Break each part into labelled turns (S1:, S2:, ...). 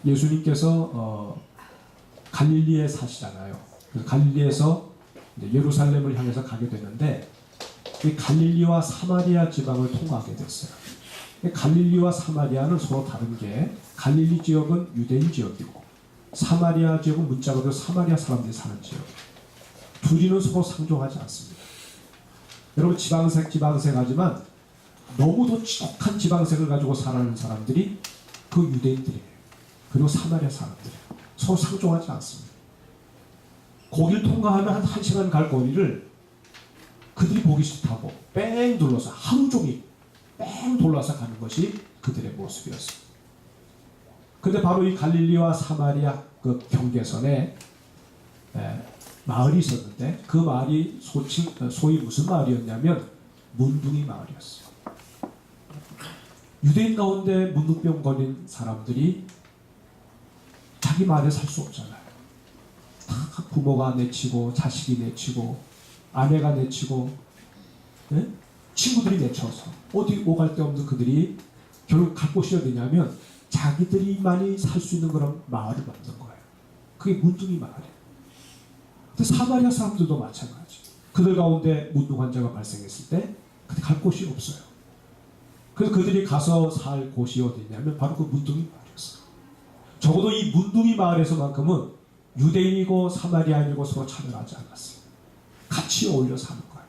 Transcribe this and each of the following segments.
S1: 예수님께서 갈릴리에 사시잖아요. 그래서 갈릴리에서 예루살렘을 향해서 가게 되는데 이 갈릴리와 사마리아 지방을 통과하게 됐어요. 갈릴리와 사마리아는 서로 다른 게 갈릴리 지역은 유대인 지역이고 사마리아 지역은 문자 그대로 사마리아 사람들이 사는 지역. 둘이는 서로 상종하지 않습니다. 여러분 지방색 하지만 너무도 지독한 지방색을 가지고 살아가는 사람들이 그 유대인들이에요. 그리고 사마리아 사람들이에요. 서로 상종하지 않습니다. 거길 통과하면 한 1시간 갈 거리를 그들이 보기 싫다고 뺑 둘러서 하루 종일 뺑 둘러서 가는 것이 그들의 모습이었습니다. 근데 바로 이 갈릴리와 사마리아 그 경계선에 마을이 있었는데 그 마을이 소위 무슨 마을이었냐면 문둥이 마을이었어요. 유대인 가운데 문둥병 걸린 사람들이 자기 마을에 살 수 없잖아요. 다 부모가 내치고 자식이 내치고 아내가 내치고 친구들이 내쳐서 어디 오갈 데 없는 그들이 결국 갈 곳이 어디냐면 자기들이만이 살 수 있는 그런 마을을 만든 거예요. 그게 문둥이 마을이에요. 근데 사마리아 사람들도 마찬가지. 그들 가운데 문둥 환자가 발생했을 때 그때 갈 곳이 없어요. 그래서 그들이 가서 살 곳이 어디냐면 바로 그 문둥이 마을이었어요. 적어도 이 문둥이 마을에서만큼은 유대인이고 사마리아인이고 서로 차별하지 않았어요. 같이 어울려 사는 거예요.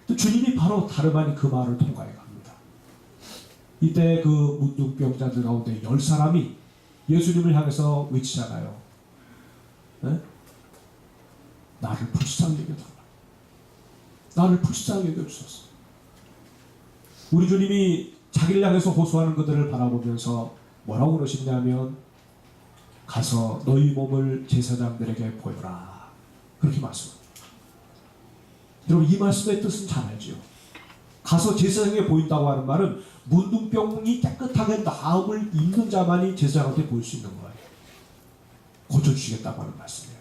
S1: 또 주님이 바로 다름 아닌 그 마을을 통과해 갑니다. 이때 그 문둥병자들 가운데 10사람이 예수님을 향해서 외치잖아요. 네? 나를 불쌍히 여겨달라. 나를 불쌍히 여겨주소서. 우리 주님이 자기를 향해서 호소하는 그들을 바라보면서 뭐라고 그러시냐면 가서 너희 몸을 제사장들에게 보여라. 그렇게 말씀합니다. 여러분 이 말씀의 뜻은 잘 알죠. 가서 제사장에게 보인다고 하는 말은 문둥병이 깨끗하게 나음을 입는 자만이 제사장한테 보일 수 있는 거예요. 고쳐주시겠다고 하는 말씀이에요.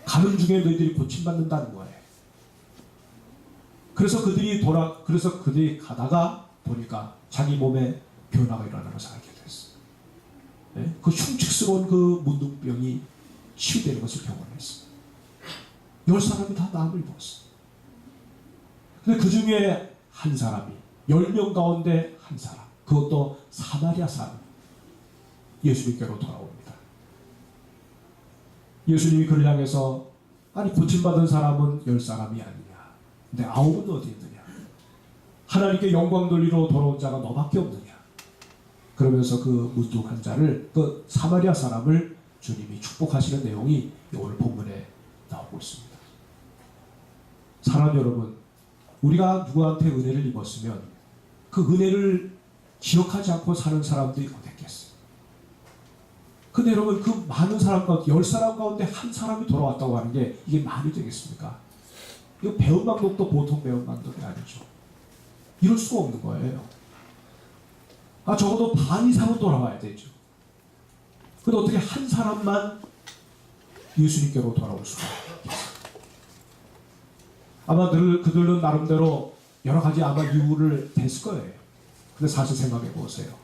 S1: 가는 중에 너희들이 고침받는다는 거예요. 그래서 그들이 가다가 보니까 자기 몸에 변화가 일어나는 것을 알게 됐어요. 네? 그 흉측스러운 그 문둥병이 치유되는 것을 경험했어요. 10사람이 다 나음을 입었어요. 근데 그 중에 한 사람이 10명 가운데 한 사람, 그것도 사마리아 사람 예수님께로 돌아옵니다. 예수님이 그를 향해서 아니 고침받은 사람은 10사람이 아니냐. 근데 9은 어디 있느냐. 하나님께 영광 돌리러 돌아온 자가 너밖에 없느냐. 그러면서 그 문둥한 자를 그 사마리아 사람을 주님이 축복하시는 내용이 오늘 본문에 나오고 있습니다. 사랑하는 여러분, 우리가 누구한테 은혜를 입었으면 그 은혜를 기억하지 않고 사는 사람들이 어땠겠어요. 근데 여러분 그 많은 사람 가운데 10사람 가운데 한 사람이 돌아왔다고 하는 게 이게 말이 되겠습니까? 이거 배운 방법도 보통 배운 방법이 아니죠. 이럴 수가 없는 거예요. 적어도 반 이상은 돌아와야 되죠. 근데 어떻게 한 사람만 예수님께로 돌아올 수가 있겠어요. 아마 그들은 나름대로 여러 가지 아마 이유를 댔을 거예요. 근데 사실 생각해 보세요.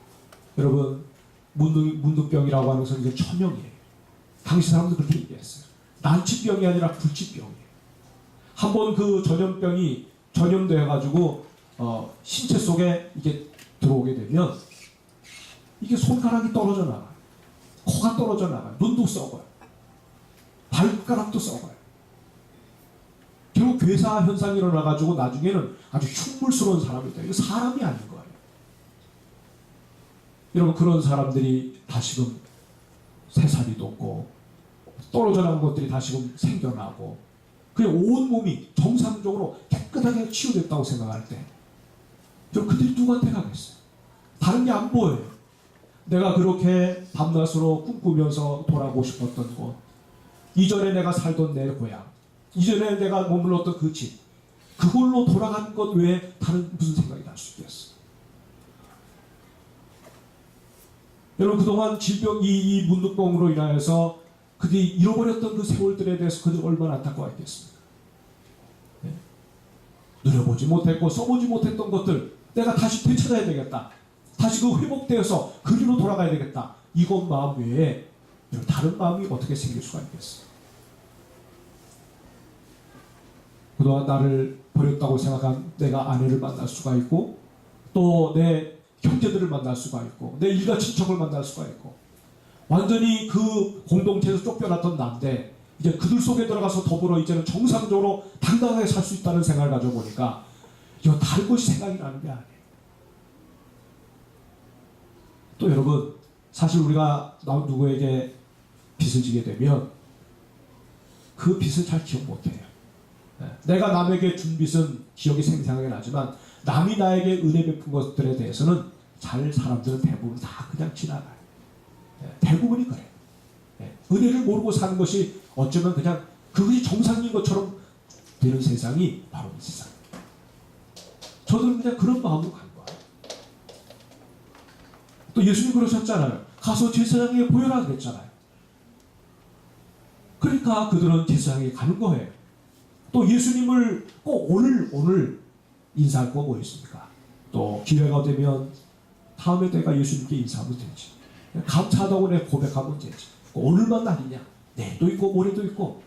S1: 여러분 문둥병이라고 하는 것은 이게 천명이에요. 당시 사람들 그렇게 얘기했어요. 난치병이 아니라 불치병이에요. 한번 그 전염병이 전염되어가지고 신체 속에 이게 들어오게 되면 이게 손가락이 떨어져 나가요. 코가 떨어져 나가요. 눈도 썩어요. 발가락도 썩어요. 결국 괴사 현상이 일어나가지고 나중에는 아주 흉물스러운 사람이 돼요. 이거 사람이 아닌 거예요. 여러분 그런 사람들이 다시금 새살이 돋고 떨어져 나온 것들이 다시금 생겨나고 그냥 온 몸이 정상적으로 깨끗하게 치유됐다고 생각할 때 그들이 누구한테 가겠어요? 다른 게 안 보여요. 내가 그렇게 밤낮으로 꿈꾸면서 돌아가고 싶었던 곳, 이전에 내가 살던 내 고향, 이전에 내가 머물렀던 그 집, 그걸로 돌아가는 것 외에 다른 무슨 생각이 날 수 있겠어요? 여러분 그동안 질병 이 문둥병으로 인하여서 그들이 잃어버렸던 그 세월들에 대해서 그들이 얼마나 안타까워했겠습니까? 누려보지 못했고 써보지 못했던 것들 내가 다시 되찾아야 되겠다. 다시 그 회복되어서 그리로 돌아가야 되겠다. 이것 마음 외에 다른 마음이 어떻게 생길 수가 있겠어요? 그동안 나를 버렸다고 생각한 내가 아내를 만날 수가 있고, 또 내 형제들을 만날 수가 있고, 내 일가 친척을 만날 수가 있고, 완전히 그 공동체에서 쫓겨났던 나인데 이제 그들 속에 들어가서 더불어 이제는 정상적으로 당당하게 살 수 있다는 생각을 가져보니까 이거 다른 것이 생각이 나는 게 아니에요. 또 여러분, 사실 우리가 누구에게 빚을 지게 되면 그 빚을 잘 기억 못해요. 내가 남에게 준 빚은 기억이 생생하게 나지만 남이 나에게 은혜 베푼 것들에 대해서는 잘 사람들은 대부분 다 그냥 지나가요. 대부분이 그래요. 은혜를 모르고 사는 것이 어쩌면 그냥 그것이 정상인 것처럼 되는 세상이 바로 이 세상입니다. 저도 그냥 그런 마음으로 간 거예요. 또 예수님 그러셨잖아요. 가서 제사장에게 보여라 그랬잖아요. 그러니까 그들은 제사장에게 가는 거예요. 또 예수님을 꼭 오늘 인사할 거 뭐 있습니까? 또 기회가 되면 다음에 내가 예수님께 인사하면 되지. 감사하다고 내가 고백하면 되지. 오늘만 날이냐? 내일도 있고 모레도 있고.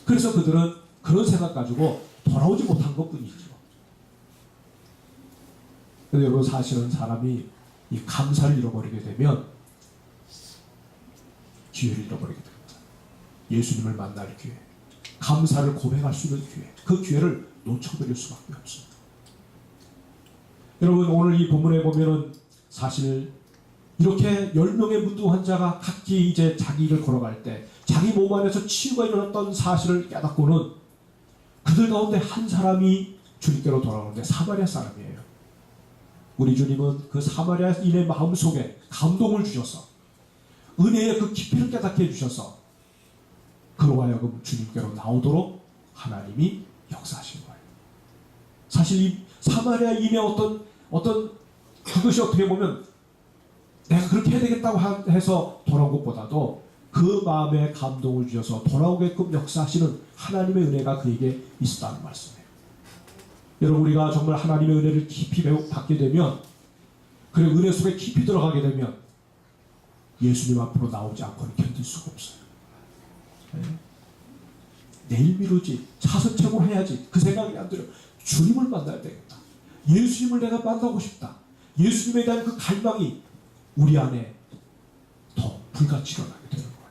S1: 그래서 그들은 그런 생각 가지고 돌아오지 못한 것뿐이죠. 그런데 여러분, 사실은 사람이 이 감사를 잃어버리게 되면 기회를 잃어버리게 됩니다. 예수님을 만날 기회, 감사를 고백할 수 있는 기회, 그 기회를 놓쳐버릴 수밖에 없습니다. 여러분, 오늘 이 본문에 보면은 사실 이렇게 10명의 문둥 환자가 각기 이제 자기 길을 걸어갈 때 자기 몸 안에서 치유가 일어났던 사실을 깨닫고는 그들 가운데 한 사람이 주님께로 돌아오는데 사마리아 사람이에요. 우리 주님은 그 사마리아인의 마음속에 감동을 주셔서 은혜의 그 깊이를 깨닫게 해주셔서 그로 하여금 주님께로 나오도록 하나님이 역사하신 거예요. 사실 이 사마리아인의 어떤 그것이 어떻게 보면 내가 그렇게 해야 되겠다고 해서 돌아온 것보다도 그 마음에 감동을 주셔서 돌아오게끔 역사하시는 하나님의 은혜가 그에게 있었다는 말씀이에요. 여러분, 우리가 정말 하나님의 은혜를 깊이 받게 되면, 그리고 은혜 속에 깊이 들어가게 되면 예수님 앞으로 나오지 않고는 견딜 수가 없어요. 내일 미루지, 차선책으로 해야지, 그 생각이 안 들어요. 주님을 만나야 되겠다. 예수님을 내가 만나고 싶다. 예수님에 대한 그 갈망이 우리 안에 더 불같이 일어나게 되는 거예요.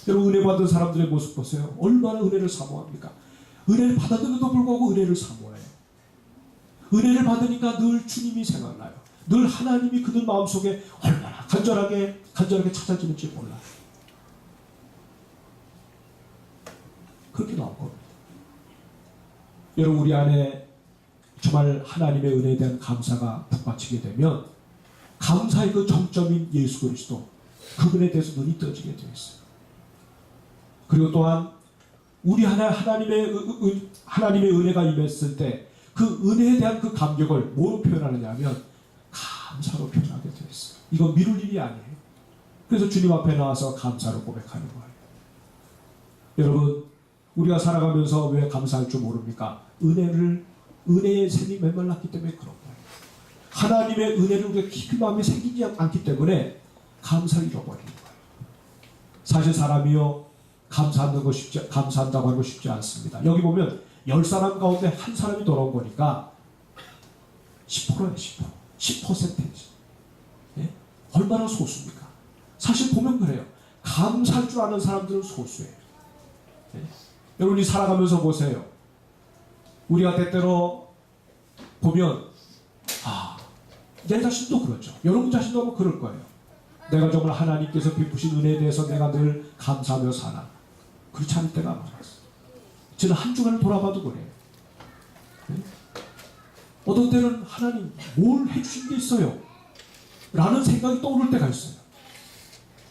S1: 여러분, 은혜 받은 사람들의 모습 보세요. 얼마나 은혜를 사모합니까? 은혜를 받았는데도 불구하고 은혜를 사모해요. 은혜를 받으니까 늘 주님이 생각나요. 늘 하나님이 그들 마음속에 얼마나 간절하게 찾아지는지 몰라요. 그렇게 나온 겁니다. 여러분, 우리 안에 정말 하나님의 은혜에 대한 감사가 북받치게 되면 감사의 그 정점인 예수 그리스도, 그분에 대해서 눈이 떠지게 되어 있어요. 그리고 또한 우리 하나님의 은혜가 임했을 때 그 은혜에 대한 그 감격을 뭐로 표현하느냐 하면 감사로 표현하게 되어 있어요. 이건 미룰 일이 아니에요. 그래서 주님 앞에 나와서 감사를 고백하는 거예요. 여러분, 우리가 살아가면서 왜 감사할 줄 모릅니까? 은혜의 샘이 메말랐기 때문에 그런 거예요. 하나님의 은혜를 우리가 깊이 마음에 새기지 않기 때문에 감사를 잃어버리는 거예요. 사실 사람이요, 감사한다고 하는 거 쉽지 않습니다. 여기 보면 10사람 가운데 한 사람이 돌아온 거니까 10%예요. 10%지. 예? 얼마나 소수입니까? 사실 보면 그래요. 감사할 줄 아는 사람들은 소수예요. 예? 여러분이 살아가면서 보세요. 우리가 때때로 보면 내 자신도 그렇죠. 여러분 자신도 아마 그럴 거예요. 내가 정말 하나님께서 베푸신 은혜에 대해서 내가 늘 감사하며 사나. 그렇지 않을 때가 많았어요. 저는 한 주간을 돌아봐도 그래요. 네? 어떤 때는 하나님 뭘 해주신 게 있어요? 라는 생각이 떠오를 때가 있어요.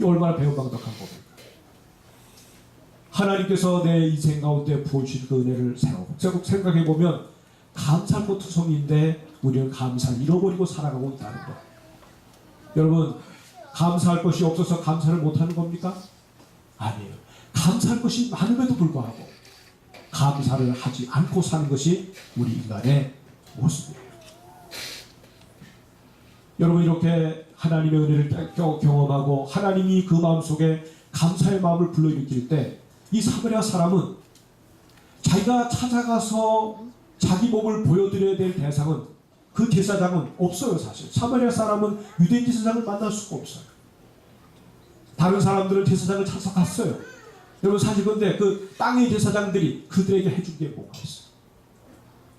S1: 이 얼마나 배은망덕한 겁니까? 하나님께서 내 인생 가운데 부어주신 그 은혜를 생각해보면 감사할 것 투성인데 우리는 감사를 잃어버리고 살아가고 있다는 거예요. 여러분, 감사할 것이 없어서 감사를 못하는 겁니까? 아니에요. 감사할 것이 많음에도 불구하고 감사를 하지 않고 사는 것이 우리 인간의 모습이에요. 여러분 이렇게 하나님의 은혜를 경험하고 하나님이 그 마음속에 감사의 마음을 불러일으킬 때 이 사마리아 사람은 자기가 찾아가서 자기 몸을 보여드려야 될 대상은 그 제사장은 없어요. 사실 사마리아 사람은 유대인 제사장을 만날 수가 없어요. 다른 사람들은 제사장을 찾아서 갔어요. 여러분 사실 근데 그 땅의 제사장들이 그들에게 해준 게 뭐가 있어요?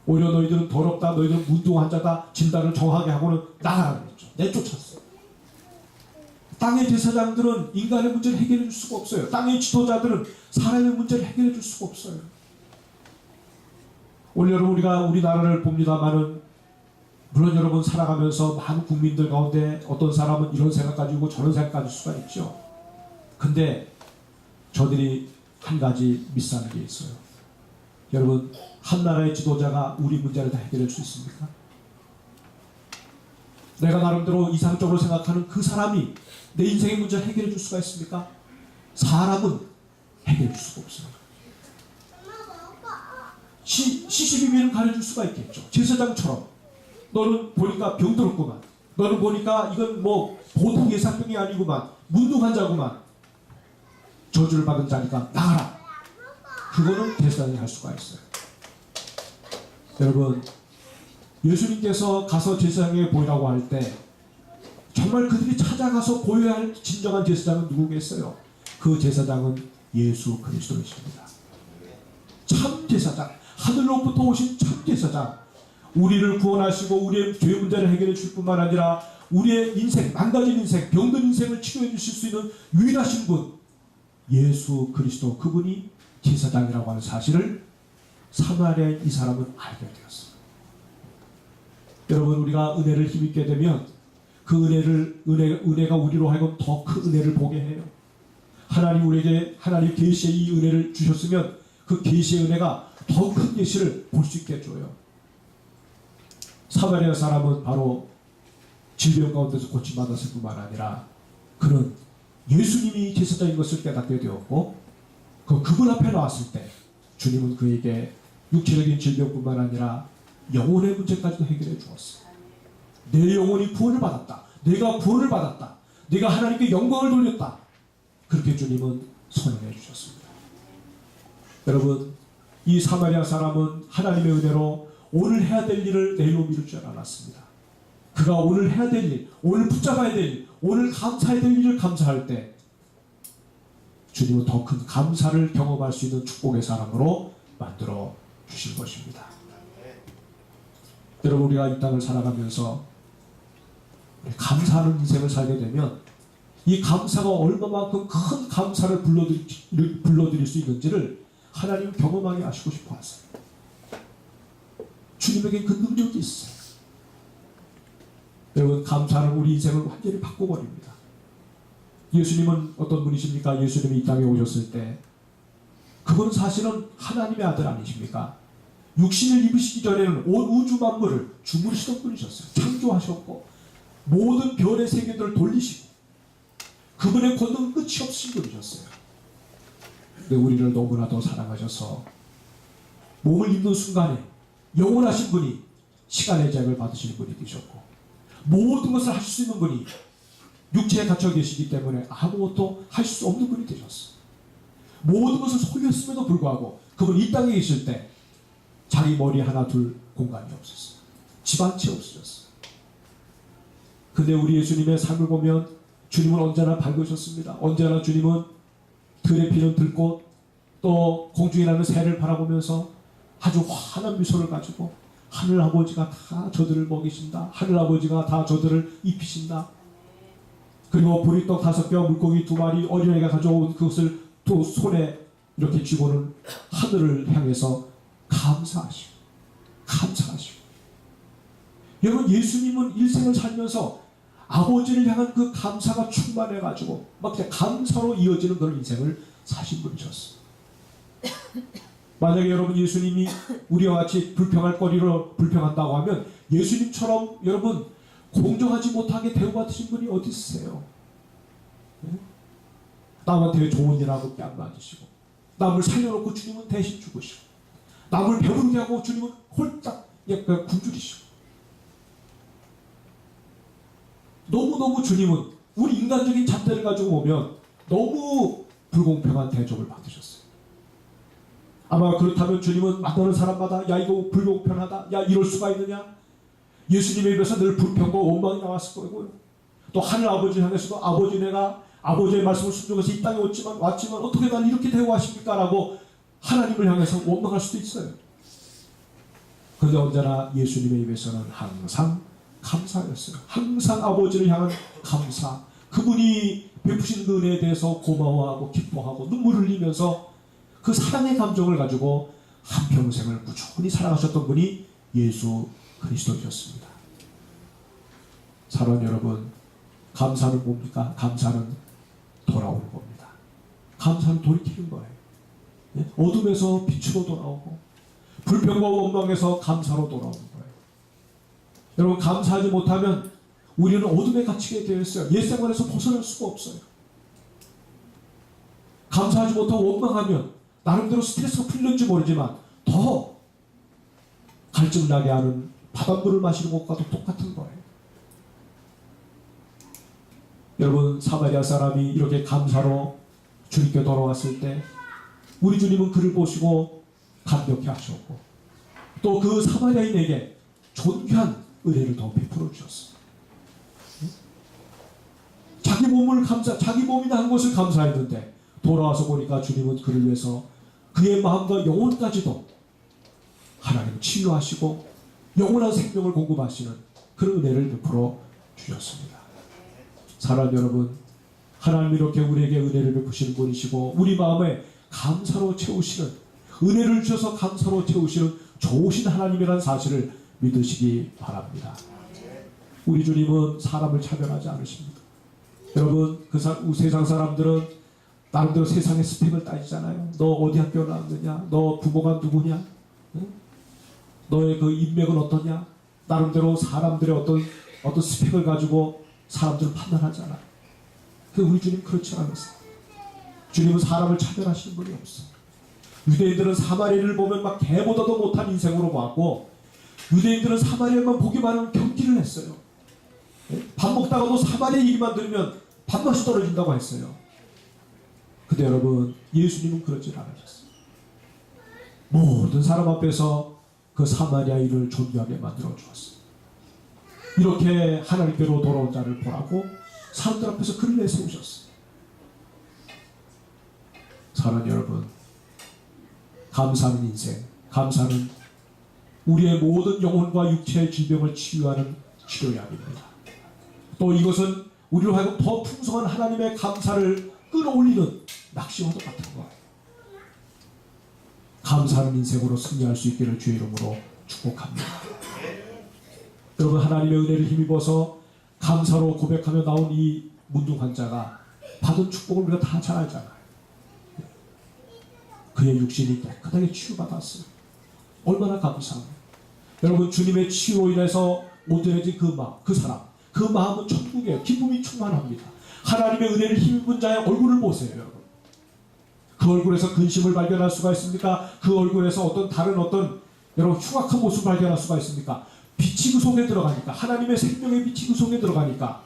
S1: 오히려 너희들은 더럽다, 너희들은 문둥한 자다, 진단을 정하게 하고는 나가라 그랬죠. 내쫓았어요. 땅의 제사장들은 인간의 문제를 해결해 줄 수가 없어요. 땅의 지도자들은 사람의 문제를 해결해 줄 수가 없어요. 오늘 여러분 우리가 우리나라를 봅니다마는 물론 여러분 살아가면서 많은 국민들 가운데 어떤 사람은 이런 생각 가지고 저런 생각 가질 수가 있죠. 근데 저들이 한 가지 미스하는 게 있어요. 여러분 한 나라의 지도자가 우리 문제를 다 해결할 수 있습니까? 내가 나름대로 이상적으로 생각하는 그 사람이 내 인생의 문제를 해결해 줄 수가 있습니까? 사람은 해결해 줄 수가 없어요. 시시비비는 가려줄 수가 있겠죠. 제사장처럼 너는 보니까 병들었구만, 너는 보니까 이건 뭐 보통 예사병이 아니구만, 문둥한 자구만, 저주를 받은 자니까 나가라. 그거는 제사장이 할 수가 있어요. 여러분 예수님께서 가서 제사장에게 보이라고 할 때 정말 그들이 찾아가서 보여야 할 진정한 제사장은 누구겠어요? 그 제사장은 예수 그리스도이십니다. 참 제사장, 하늘로부터 오신 참 제사장, 우리를 구원하시고 우리의 죄 문제를 해결해 줄 뿐만 아니라 우리의 인생, 망가진 인생, 병든 인생을 치료해 주실 수 있는 유일하신 분 예수 그리스도, 그분이 제사장이라고 하는 사실을 사마리아인 이 사람은 알게 되었습니다. 여러분 우리가 은혜를 힘입게 되면 그 은혜가 우리로 하여금 더 큰 은혜를 보게 해요. 하나님 우리에게 하나님 계시의 이 은혜를 주셨으면 그 계시의 은혜가 더 큰 계시를 볼 수 있게 해줘요. 사마리아 사람은 바로 질병 가운데서 고침받았을 뿐만 아니라 그는 예수님이 제사장인 것을 깨닫게 되었고 그분 앞에 나왔을 때 주님은 그에게 육체적인 질병뿐만 아니라 영혼의 문제까지도 해결해 주었어요. 내 영혼이 구원을 받았다. 내가 구원을 받았다. 내가 하나님께 영광을 돌렸다. 그렇게 주님은 선언해 주셨습니다. 여러분 이 사마리아 사람은 하나님의 은혜로 오늘 해야 될 일을 내일로 미룰 줄 알았습니다. 그가 오늘 해야 될 일, 오늘 붙잡아야 될 일, 오늘 감사해야 될 일을 감사할 때 주님은 더 큰 감사를 경험할 수 있는 축복의 사람으로 만들어 주실 것입니다. 여러분 우리가 이 땅을 살아가면서 감사하는 인생을 살게 되면 이 감사가 얼마만큼 큰 감사를 불러드릴 수 있는지를 하나님은 경험하게 하시고 싶어 하세요. 주님에게 그 능력이 있어요. 여러분 감사는 우리 인생을 완전히 바꿔버립니다. 예수님은 어떤 분이십니까? 예수님이 이 땅에 오셨을 때 그분은 사실은 하나님의 아들 아니십니까? 육신을 입으시기 전에는 온 우주 만물을 주무시던 분이셨어요. 창조하셨고 모든 별의 세계들을 돌리시고 그분의 권능은 끝이 없으신 분이셨어요. 근데 우리를 너무나도 사랑하셔서 몸을 입는 순간에 영원하신 분이 시간의 제약을 받으시는 분이 되셨고 모든 것을 하실 수 있는 분이 육체에 갇혀 계시기 때문에 아무것도 할 수 없는 분이 되셨어요. 모든 것을 소유했음에도 불구하고 그분이 이 땅에 계실 때 자기 머리 하나 둘 공간이 없었어요. 집 한 채 없으셨어요. 근데 우리 예수님의 삶을 보면 주님은 언제나 밝으셨습니다. 언제나 주님은 들에 피는 들꽃 또 공중에 나는 새를 바라보면서 아주 환한 미소를 가지고 하늘 아버지가 다 저들을 먹이신다. 하늘 아버지가 다 저들을 입히신다. 그리고 보리떡 5개, 물고기 2마리, 어린아이가 가져온 그것을 또 손에 이렇게 쥐고는 하늘을 향해서 감사하시고 여러분 예수님은 일생을 살면서 아버지를 향한 그 감사가 충만해가지고 막 감사로 이어지는 그런 인생을 사신 분이셨어요. 만약에 여러분 예수님이 우리와 같이 불평할 거리로 불평한다고 하면 예수님처럼 여러분 공정하지 못하게 대우받으신 분이 어디 있으세요? 네? 남한테 좋은 일하고 뺨 맞으시고 남을 살려놓고 주님은 대신 죽으시고 남을 배부르게 하고 주님은 홀딱 굶주리시고 너무너무 주님은 우리 인간적인 잣대를 가지고 보면 너무 불공평한 대접을 받으셨어요. 아마 그렇다면 주님은 만나는 사람마다 야 이거 불공평하다, 야 이럴 수가 있느냐, 예수님의 입에서 늘 불평과 원망이 나왔을 거고요. 또 하늘 아버지 향해서도 아버지 내가 아버지의 말씀을 순종해서 이 땅에 왔지만 어떻게 날 이렇게 대우하십니까? 라고 하나님을 향해서 원망할 수도 있어요. 그런데 언제나 예수님의 입에서는 항상 감사였어요. 항상 아버지를 향한 감사, 그분이 베푸신 그 은혜에 대해서 고마워하고 기뻐하고 눈물을 흘리면서 그 사랑의 감정을 가지고 한평생을 꾸준히 살아가셨던 분이 예수 그리스도이셨습니다. 사랑하는 여러분, 감사는 뭡니까? 감사는 돌아오는 겁니다. 감사는 돌이키는 거예요. 어둠에서 빛으로 돌아오고 불평과 원망에서 감사로 돌아오는 거예요. 여러분, 감사하지 못하면 우리는 어둠에 갇히게 되어 있어요. 옛생활에서 벗어날 수가 없어요. 감사하지 못하고 원망하면 나름대로 스트레스가 풀렸는지 모르지만 더 갈증 나게 하는 바닷물을 마시는 것과도 똑같은 거예요. 여러분, 사마리아 사람이 이렇게 감사로 주님께 돌아왔을 때 우리 주님은 그를 보시고 감격해 하셨고 또 그 사마리아인에게 존귀한 은혜를 더 베풀어 주셨어요. 자기 몸이나 한 것을 감사했는데 돌아와서 보니까 주님은 그를 위해서 그의 마음과 영혼까지도 하나님 치유하시고 영원한 생명을 공급하시는 그런 은혜를 베풀어 주셨습니다. 사랑하는 여러분, 하나님 이렇게 우리에게 은혜를 베푸시는 분이시고 우리 마음에 감사로 채우시는, 은혜를 주셔서 감사로 채우시는 좋으신 하나님이라는 사실을 믿으시기 바랍니다. 우리 주님은 사람을 차별하지 않으십니다. 여러분, 세상 사람들은 나름대로 세상의 스펙을 따지잖아요. 너 어디 학교 나왔느냐, 너 부모가 누구냐, 너의 그 인맥은 어떠냐, 나름대로 사람들의 어떤 스펙을 가지고 사람들을 판단하잖아. 우리 주님 그렇지 않았어요. 주님은 사람을 차별하시는 분이 없어요. 유대인들은 사마리아를 보면 막 개보다도 못한 인생으로 봤고 유대인들은 사마리아만 보기만 하면 경기를 했어요. 밥 먹다가도 사마리아 얘기만 들으면 밥맛이 떨어진다고 했어요. 근데 여러분, 예수님은 그렇지 않으셨어요. 모든 사람 앞에서 그 사마리아인을 존귀하게 만들어 주었어요. 이렇게 하나님께로 돌아온 자를 보라고 사람들 앞에서 그를 내세우셨어요. 사랑하는 여러분, 감사하는 인생, 감사는 우리의 모든 영혼과 육체의 질병을 치유하는 치료약입니다. 또 이것은 우리로 하여금 더 풍성한 하나님의 감사를 끌어올리는 낚시와도 같은 거예요. 감사하는 인생으로 승리할 수 있기를 주의 이름으로 축복합니다. 여러분, 하나님의 은혜를 힘입어서 감사로 고백하며 나온 이 문둥 환자가 받은 축복을 우리가 다 잘 알잖아요. 그의 육신이 깨끗하게 치유받았어요. 얼마나 감사합니다. 여러분, 주님의 치유로 인해서 온전해진 그 사람, 그 마음은 천국에 기쁨이 충만합니다. 하나님의 은혜를 힘입은 자의 얼굴을 보세요. 여러분, 그 얼굴에서 근심을 발견할 수가 있습니까? 그 얼굴에서 다른 여러분 흉악한 모습을 발견할 수가 있습니까? 빛이 그 속에 들어가니까, 하나님의 생명의 빛이 그 속에 들어가니까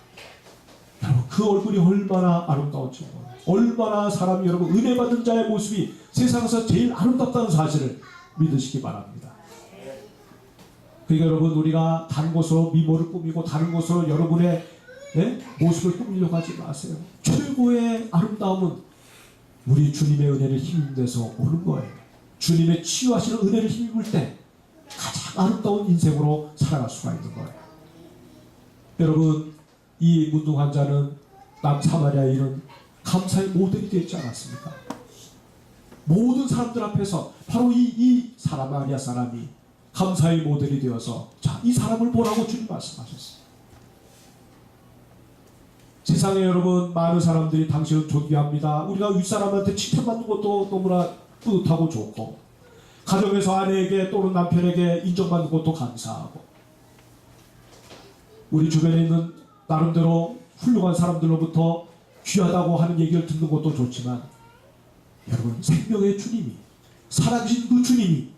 S1: 여러분, 그 얼굴이 얼마나 아름다운지, 얼마나 사람이 여러분 은혜 받은 자의 모습이 세상에서 제일 아름답다는 사실을 믿으시기 바랍니다. 그러니까 여러분, 우리가 다른 곳으로 미모를 꾸미고 다른 곳으로 여러분의 모습을 꾸미려고 하지 마세요. 최고의 아름다움은 우리 주님의 은혜를 힘입어서 오는 거예요. 주님의 치유하시는 은혜를 힘입을 때 가장 아름다운 인생으로 살아갈 수가 있는 거예요. 여러분, 이 문둥 환자는 남사마리아인은 감사의 모델이 되지 않았습니까? 모든 사람들 앞에서 바로 이 사마리아 사람이 감사의 모델이 되어서 자, 이 사람을 보라고 주님 말씀하셨어요. 세상에 여러분, 많은 사람들이 당신을 존귀합니다. 우리가 윗사람한테 칭찬받는 것도 너무나 뿌듯하고 좋고, 가정에서 아내에게 또는 남편에게 인정받는 것도 감사하고, 우리 주변에 있는 나름대로 훌륭한 사람들로부터 귀하다고 하는 얘기를 듣는 것도 좋지만, 여러분, 생명의 주님이, 살아계신 그 주님이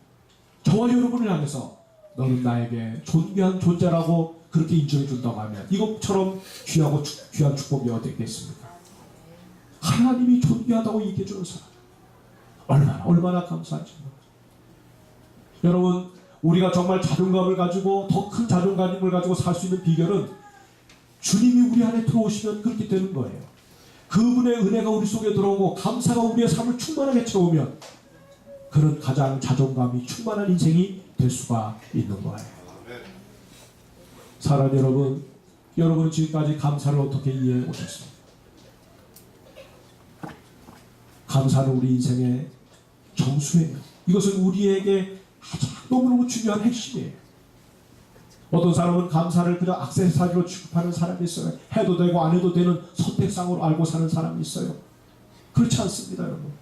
S1: 저와 여러분을 향해서 너는 나에게 존귀한 존재라고 그렇게 인정해 준다고 하면 이것처럼 귀한 축복이 어디 있겠습니까? 하나님이 존귀하다고 얘기해 주는 사람 얼마나 감사한지. 여러분, 우리가 정말 자존감을 가지고 더 큰 자존감을 가지고 살 수 있는 비결은 주님이 우리 안에 들어오시면 그렇게 되는 거예요. 그분의 은혜가 우리 속에 들어오고 감사가 우리의 삶을 충만하게 채우면 그런 가장 자존감이 충만한 인생이 될 수가 있는 거예요. 사랑하는 여러분, 여러분은 지금까지 감사를 어떻게 이해해 오셨습니까? 감사는 우리 인생의 정수예요. 이것은 우리에게 가장 너무너무 중요한 핵심이에요. 어떤 사람은 감사를 그냥 액세서리로 취급하는 사람이 있어요. 해도 되고 안 해도 되는 선택상으로 알고 사는 사람이 있어요. 그렇지 않습니다, 여러분.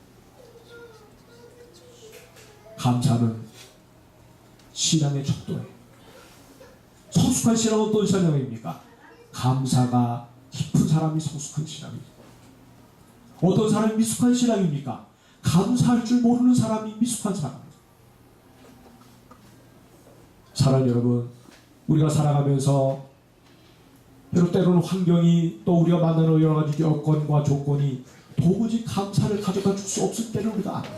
S1: 감사는 신앙의 척도예요. 성숙한 신앙은 어떤 신앙입니까? 감사가 깊은 사람이 성숙한 신앙입니다. 어떤 사람이 미숙한 신앙입니까? 감사할 줄 모르는 사람이 미숙한 사람입니다. 사랑하는 여러분, 우리가 살아가면서 때로는 환경이 또 우리가 만나는 여러 가지 여건과 조건이 도무지 감사를 가져다 줄 수 없을 때를 우리가 압니다.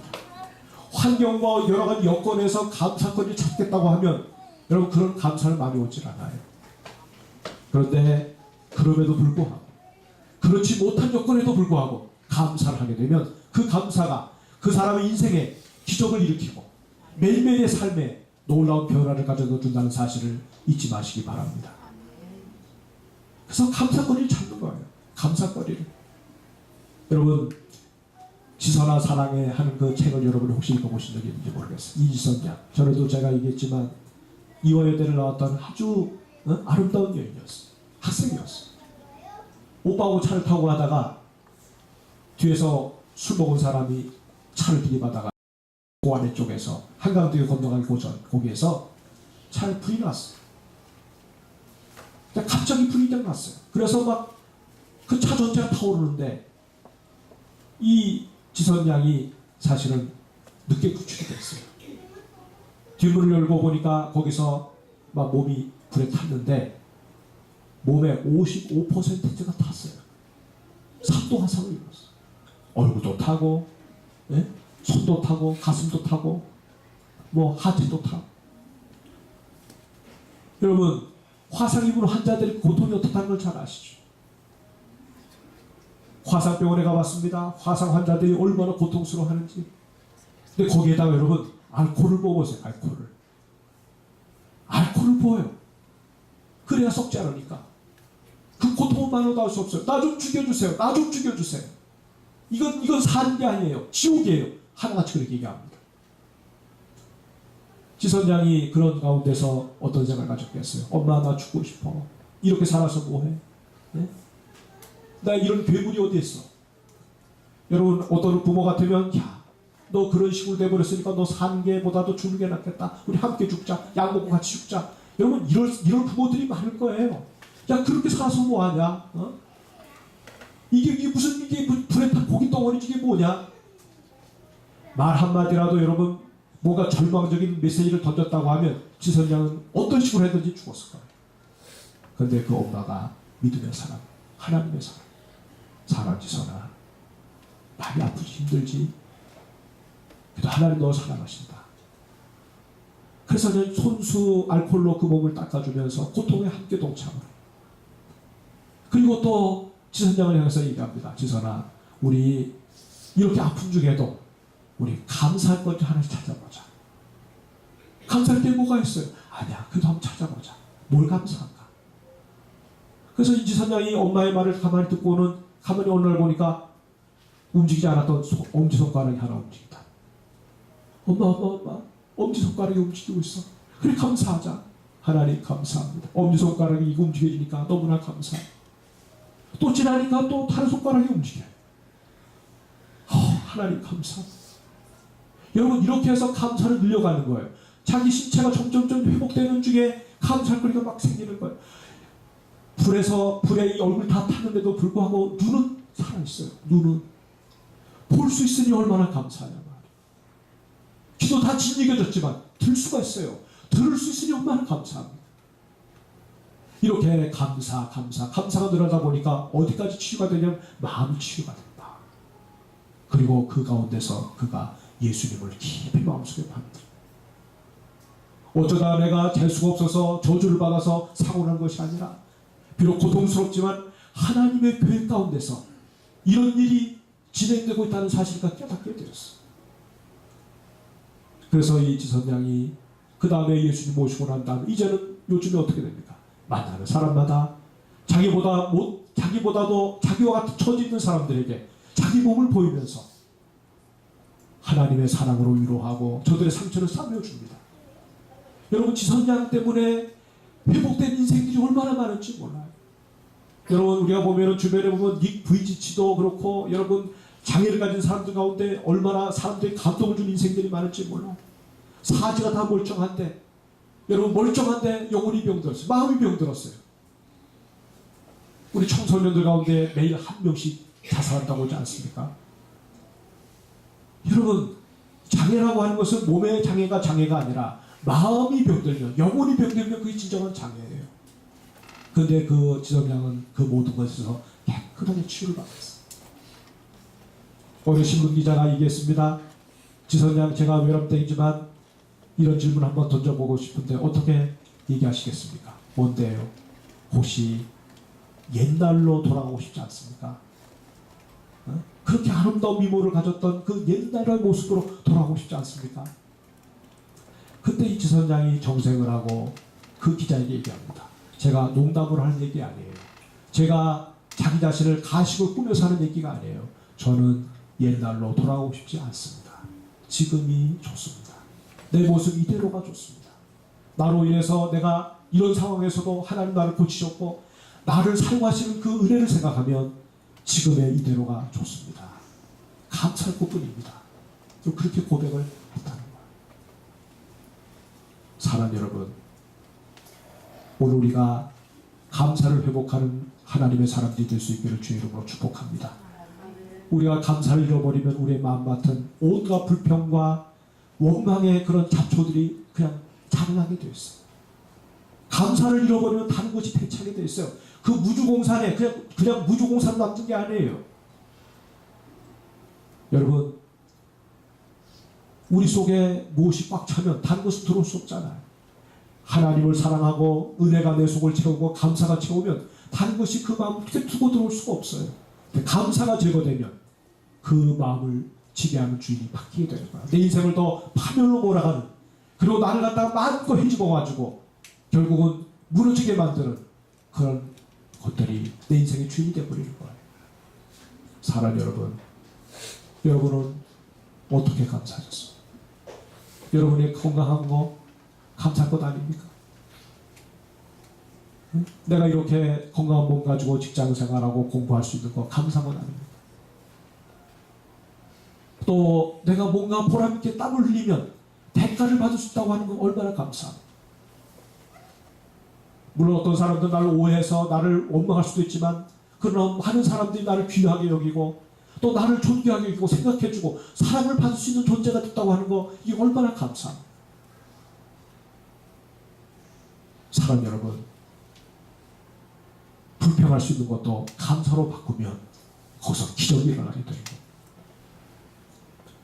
S1: 환경과 여러 가지 여건에서 감사거리를 찾겠다고 하면 여러분 그런 감사를 많이 오질 않아요. 그런데 그럼에도 불구하고 그렇지 못한 여건에도 불구하고 감사를 하게 되면 그 감사가 그 사람의 인생에 기적을 일으키고 매일매일의 삶에 놀라운 변화를 가져다 준다는 사실을 잊지 마시기 바랍니다. 그래서 감사거리를 찾는 거예요. 감사거리를. 여러분, 지선아 사랑해 하는 그 책을 여러분 혹시 읽어보신 적이 있는지 모르겠어요. 이지선양. 전에도 제가 얘기했지만 이화여대를 나왔던 아주 아름다운 여인이었어요. 학생이었어요. 오빠하고 차를 타고 가다가 뒤에서 술 먹은 사람이 차를 들이받아가 고안에 쪽에서 한강대교 건너가기 고전 거기에서 차에 불이 났어요. 갑자기 불이 났어요. 그래서 막 그 차 전체가 타오르는데 이 지선양이 사실은 늦게 구출이 됐어요. 뒷문을 열고 보니까 거기서 막 몸이 불에 탔는데 몸의 55%가 탔어요. 삼도 화상을 입었어요. 얼굴도 타고, 예? 손도 타고, 가슴도 타고, 뭐 하체도 타고. 여러분, 화상 입은 환자들의 고통이 어떻다는 걸 잘 아시죠? 화상병원에 가봤습니다. 화상 환자들이 얼마나 고통스러워하는지. 근데 거기에다가 여러분 알코올을 부어보세요. 알코올을 부어요. 그래야 썩지 않으니까. 그 고통은 말로도 할 수 없어요. 나 좀 죽여주세요. 나 좀 죽여주세요. 이건 사는 게 아니에요. 지옥이에요. 하나같이 그렇게 얘기합니다. 지선양이 그런 가운데서 어떤 생각을 가졌겠어요? 엄마 나 죽고 싶어. 이렇게 살아서 뭐해? 네? 나 이런 괴물이 어디 있어? 여러분 어떤 부모 같으면 야, 너 그런 식으로 돼버렸으니까 너 사는 게 보다도 죽는 게 낫겠다. 우리 함께 죽자. 약 먹고 같이 죽자. 여러분 이런 부모들이 많을 거예요. 야 그렇게 살아서 뭐하냐? 이게 불에 탄 고기 덩어리지 이게 뭐냐? 말 한마디라도 여러분 뭔가 절망적인 메시지를 던졌다고 하면 지선양은 어떤 식으로 해든지 죽었을 거예요. 그런데 그 엄마가 믿음의 사람, 하나님의 사랑 지선아 많이 아프지 힘들지 그래도 하나님 너 사랑하신다. 그래서 손수 알코올로 그 몸을 닦아주면서 고통에 함께 동참을 해요. 그리고 또 지선양을 향해서 얘기합니다. 지선아 우리 이렇게 아픔 중에도 우리 감사할 것 하나씩 찾아보자. 감사할 게 뭐가 있어요? 아니야 그래도 한번 찾아보자. 뭘 감사할까? 그래서 이 지선양이 엄마의 말을 가만히 듣고는 가만히 어느 날 보니까 움직이지 않았던 엄지손가락이 하나 움직인다. 엄마 엄지손가락이 움직이고 있어. 그래 감사하자. 하나님 감사합니다. 엄지손가락이 이거 움직여지니까 너무나 감사해. 또 지나니까 또 다른 손가락이 움직여요. 하나님 감사합니다. 여러분 이렇게 해서 감사를 늘려가는 거예요. 자기 신체가 점점점 회복되는 중에 감사할 거리가 막 생기는 거예요. 불에 이 얼굴 다 탔는데도 불구하고 눈은 살아있어요. 눈은 볼 수 있으니 얼마나 감사하냐 말이에요. 귀도 다 진이겨졌지만 들 수가 있어요. 들을 수 있으니 얼마나 감사합니다. 이렇게 감사가 늘어나다 보니까 어디까지 치유가 되냐면 마음이 치유가 된다. 그리고 그 가운데서 그가 예수님을 깊이 마음속에 받는다. 어쩌다 내가 재수가 없어서 저주를 받아서 사고 난 것이 아니라 비록 고통스럽지만 하나님의 교회 가운데서 이런 일이 진행되고 있다는 사실을 깨닫게 되었어. 그래서 이 지선양이 그 다음에 예수님 모시고 난 다음에 이제는 요즘에 어떻게 됩니까? 만나는 사람마다 자기보다도 자기와 같은 처지 있는 사람들에게 자기 몸을 보이면서 하나님의 사랑으로 위로하고 저들의 상처를 싸매줍니다. 여러분, 지선양 때문에 회복된 인생들이 얼마나 많은지 몰라요. 여러분, 우리가 보면 주변에 보면 닉 부이지치도 그렇고 여러분 장애를 가진 사람들 가운데 얼마나 사람들이 감동을 준 인생들이 많을지 몰라요. 사지가 다 멀쩡한데, 여러분 멀쩡한데 영혼이 병들었어요. 마음이 병들었어요. 우리 청소년들 가운데 매일 한 명씩 자살한다고 하지 않습니까? 여러분, 장애라고 하는 것은 몸의 장애가 아니라 마음이 병들면, 영혼이 병들면 그게 진정한 장애예요. 그런데 그 지선양은 그 모든 것에서 깨끗하게 치유를 받았어요. 오늘 신문기자가 얘기했습니다. 지선양, 제가 외람되지만 이런 질문 한번 던져보고 싶은데 어떻게 얘기하시겠습니까? 뭔데요? 혹시 옛날로 돌아가고 싶지 않습니까? 그렇게 아름다운 미모를 가졌던 그 옛날의 모습으로 돌아가고 싶지 않습니까? 그때 이 지선양이 정색을 하고 그 기자에게 얘기합니다. 제가 농담으로 하는 얘기 아니에요. 제가 자기 자신을 가식을 꾸며서 하는 얘기가 아니에요. 저는 옛날로 돌아가고 싶지 않습니다. 지금이 좋습니다. 내 모습 이대로가 좋습니다. 나로 인해서 내가 이런 상황에서도 하나님 나를 고치셨고 나를 사용하시는 그 은혜를 생각하면 지금의 이대로가 좋습니다. 감사할 것뿐입니다. 그렇게 고백을 했다는 거예요. 사랑 여러분, 오늘 우리가 감사를 회복하는 하나님의 사람들이 될 수 있기를 주의 이름으로 축복합니다. 우리가 감사를 잃어버리면 우리의 마음 같은 온갖 불평과 원망의 그런 잡초들이 그냥 자라나게 되어 있어요. 감사를 잃어버리면 다른 것이 대체하게 되어 있어요. 그 무주공산에 그냥 무주공산 놔둔 게 아니에요. 여러분, 우리 속에 무엇이 꽉 차면 다른 것은 들어올 수 없잖아요. 하나님을 사랑하고 은혜가 내 속을 채우고 감사가 채우면 다른 것이 그 마음을 두고 들어올 수가 없어요. 근데 감사가 제거되면 그 마음을 지배하는 주인이 바뀌게 되는 거야. 내 인생을 더 파멸로 몰아가는, 그리고 나를 갖다가 마음껏 헤집어가지고 결국은 무너지게 만드는 그런 것들이 내 인생의 주인이 되어버리는 거예요. 사랑 여러분, 여러분은 어떻게 감사하셨어요? 여러분의 건강한 거 감사할 것 아닙니까? 응? 내가 이렇게 건강한 몸 가지고 직장 생활하고 공부할 수 있는 거 감사한 건 아닙니까? 또 내가 뭔가 보람있게 땀을 흘리면 대가를 받을 수 있다고 하는 건 얼마나 감사합니다. 물론 어떤 사람들은 나를 오해해서 나를 원망할 수도 있지만, 그러나 많은 사람들이 나를 귀하게 여기고 또 나를 존귀하게 여기고 생각해주고 사랑을 받을 수 있는 존재가 됐다고 하는 거, 이게 얼마나 감사합니다. 사랑 여러분, 불평할 수 있는 것도 감사로 바꾸면 거기서 기적이 일어나게 되는 거예요.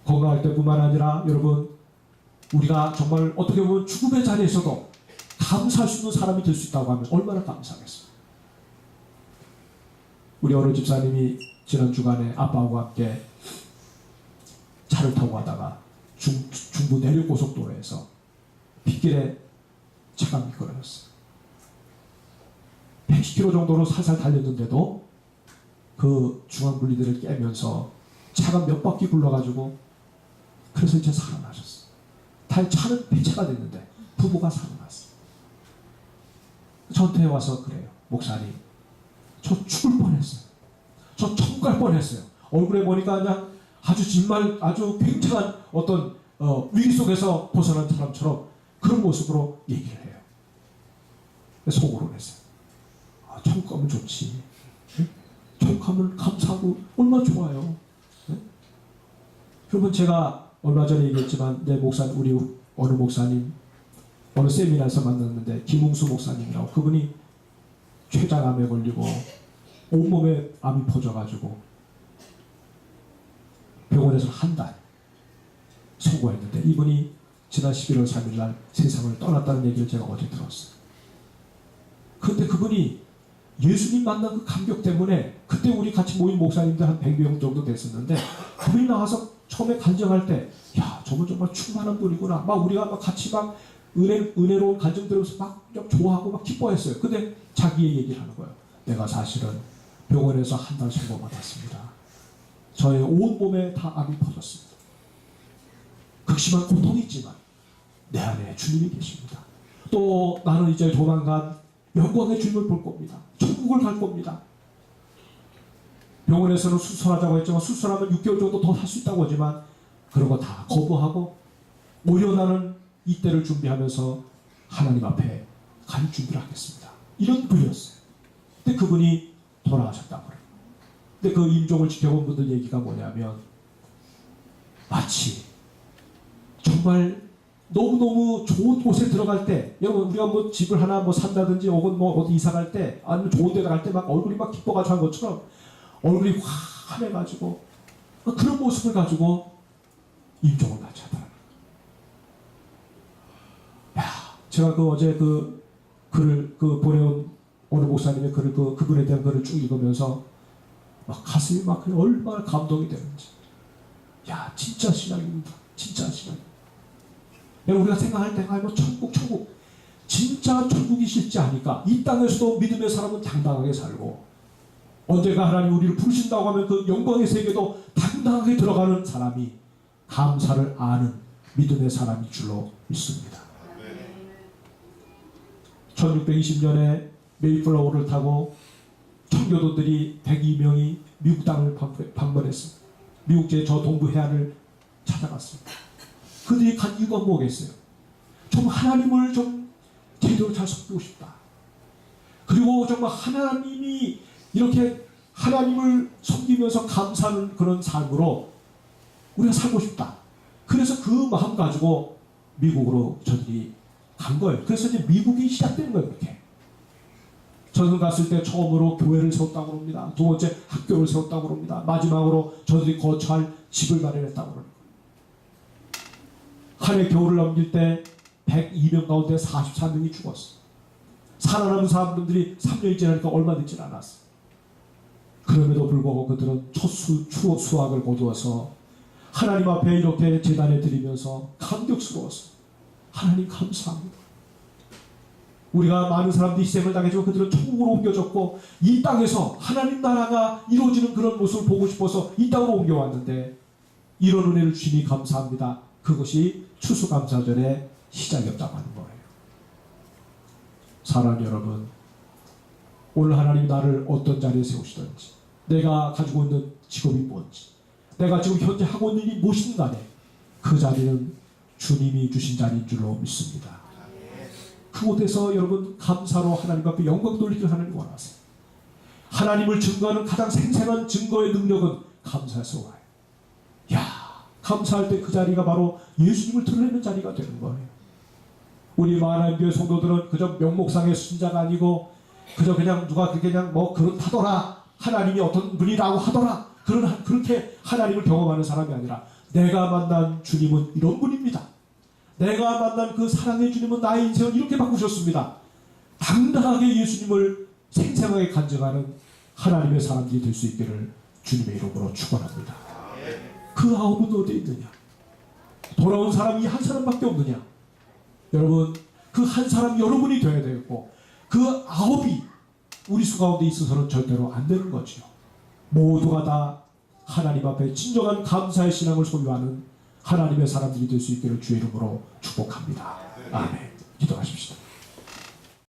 S1: 건강할 때뿐만 아니라 여러분, 우리가 정말 어떻게 보면 죽음의 자리에서도 감사할 수 있는 사람이 될 수 있다고 하면 얼마나 감사하겠어요. 우리 어느 집사님이 지난 주간에 아빠하고 함께 차를 타고 가다가 중부 내륙고속도로에서 빗길에 차가 미끄러졌어요. 110km 정도로 살살 달렸는데도 그 중앙분리대를 깨면서 차가 몇 바퀴 굴러가지고, 그래서 이제 살아나셨어요. 차는 폐차가 됐는데 부부가 살아났어요. 저한테 와서 그래요. 목사님, 저 죽을 뻔했어요. 저 천국 갈 뻔했어요. 얼굴에 보니까 그냥 정말 아주 굉장한 어떤 위기 속에서 벗어난 사람처럼 그런 모습으로 얘기를 해요. 속으로 했어요. 천국 가면 좋지. 천국 가면 감사하고 얼마나 좋아요. 여러분, 제가 얼마 전에 얘기했지만 우리 어느 목사님 어느 세미나에서 만났는데 김웅수 목사님이라고, 그분이 췌장암에 걸리고 온몸에 암이 퍼져가지고 병원에서 한 달 송고했는데 이분이 지난 11월 3일 날 세상을 떠났다는 얘기를 제가 어제 들었어요. 그런데 그분이 예수님 만난 그 감격 때문에 그때 우리 같이 모인 목사님들 한 100명 정도 됐었는데 그분이 나와서 처음에 간증할 때 야, 저분 정말 충만한 분이구나. 막 우리가 막 같이 막 은혜로운 간증 들으면서 막 좋아하고 막 기뻐했어요. 근데 자기의 얘기를 하는 거예요. 내가 사실은 병원에서 한 달 선고받았습니다. 저의 온몸에 다 암이 퍼졌습니다. 극심한 고통이 있지만 내 안에 주님이 계십니다. 또 나는 이제 조만간 영광의 주님을 볼 겁니다. 천국을 갈 겁니다. 병원에서는 수술하자고 했지만 수술하면 6개월 정도 더 살 수 있다고 하지만 그런 거 다 거부하고 오히려 나는 이때를 준비하면서 하나님 앞에 갈 준비를 하겠습니다. 이런 분이었어요. 근데 그분이 돌아가셨다고 그래요. 근데 그 임종을 지켜본 분들 얘기가 뭐냐면 마치 정말 너무너무 좋은 곳에 들어갈 때, 여러분 우리가 뭐 집을 하나 뭐 산다든지 혹은 뭐 어디 이사 갈 때 아니면 좋은 데 갈 때 막 얼굴이 막 기뻐가지고 한 것처럼 얼굴이 환해가지고 그런 모습을 가지고 임종을 같이 하더라고요. 야, 제가 그 어제 그 글을 보내온 어느 목사님의 글을 그분에 대한 글을 쭉 읽으면서 막 가슴이 막 얼마나 감동이 되는지. 야, 진짜 신앙입니다. 진짜 신앙입니다. 여러분 우리가 생각할 때가 뭐 천국 진짜 천국이 실지 아니까 이 땅에서도 믿음의 사람은 당당하게 살고 언제가 하나님 우리를 부르신다고 하면 그 영광의 세계도 당당하게 들어가는 사람이 감사를 아는 믿음의 사람일 줄로 믿습니다. 1620년에 메이플라워를 타고 청교도들이 102명이 미국 땅을 방문했습니다. 미국 저 동부 해안을 찾아갔습니다. 그들이 간 이유가 뭐겠어요? 좀 하나님을 좀 제대로 잘 섬기고 싶다. 그리고 정말 하나님이 이렇게 하나님을 섬기면서 감사하는 그런 삶으로 우리가 살고 싶다. 그래서 그 마음 가지고 미국으로 저들이 간 거예요. 그래서 이제 미국이 시작된 거예요. 그렇게. 저는 갔을 때 처음으로 교회를 세웠다고 합니다. 두 번째 학교를 세웠다고 합니다. 마지막으로 저들이 거처할 집을 마련했다고 합니다. 한 해 겨울을 넘길 때 102명 가운데 44명이 죽었어. 살아남은 사람들이 3년이 지나니까 얼마 되지 않았어. 그럼에도 불구하고 그들은 첫 수확을 거두어서 하나님 앞에 이렇게 제단에 드리면서 감격스러웠어. 하나님 감사합니다. 우리가 많은 사람들이 희생을 당했지만 그들은 천국으로 옮겨졌고 이 땅에서 하나님 나라가 이루어지는 그런 모습을 보고 싶어서 이 땅으로 옮겨왔는데 이런 은혜를 주시니 감사합니다. 그것이 추수감사절의 시작이었다고 하는 거예요. 사랑하는 여러분, 오늘 하나님 나를 어떤 자리에 세우시든지 내가 가지고 있는 직업이 뭔지 내가 지금 현재 하고 있는 일이 무엇이든 간에 그 자리는 주님이 주신 자리인 줄로 믿습니다. 그곳에서 여러분 감사로 하나님 앞에 영광 돌리기를 하나님 원하세요. 하나님을 증거하는 가장 생생한 증거의 능력은 감사에서 와요. 야, 감사할 때 그 자리가 바로 예수님을 드러내는 자리가 되는 거예요. 우리 마하나님교회 성도들은 그저 명목상의 순자가 아니고 그저 그냥 누가 그냥 뭐 그렇다더라 하나님이 어떤 분이라고 하더라 그렇게 하나님을 경험하는 사람이 아니라 내가 만난 주님은 이런 분입니다. 내가 만난 그 사랑의 주님은 나의 인생을 이렇게 바꾸셨습니다. 당당하게 예수님을 생생하게 간증하는 하나님의 사람들이 될 수 있기를 주님의 이름으로 축원합니다. 그 아홉은 어디에 있느냐? 돌아온 사람이 한 사람밖에 없느냐? 여러분, 그 한 사람 여러분이 되어야 되겠고 그 아홉이 우리 수 가운데 있어서는 절대로 안 되는 거죠. 모두가 다 하나님 앞에 진정한 감사의 신앙을 소유하는 하나님의 사람들이 될 수 있기를 주의 이름으로 축복합니다. 아멘. 기도하십시다.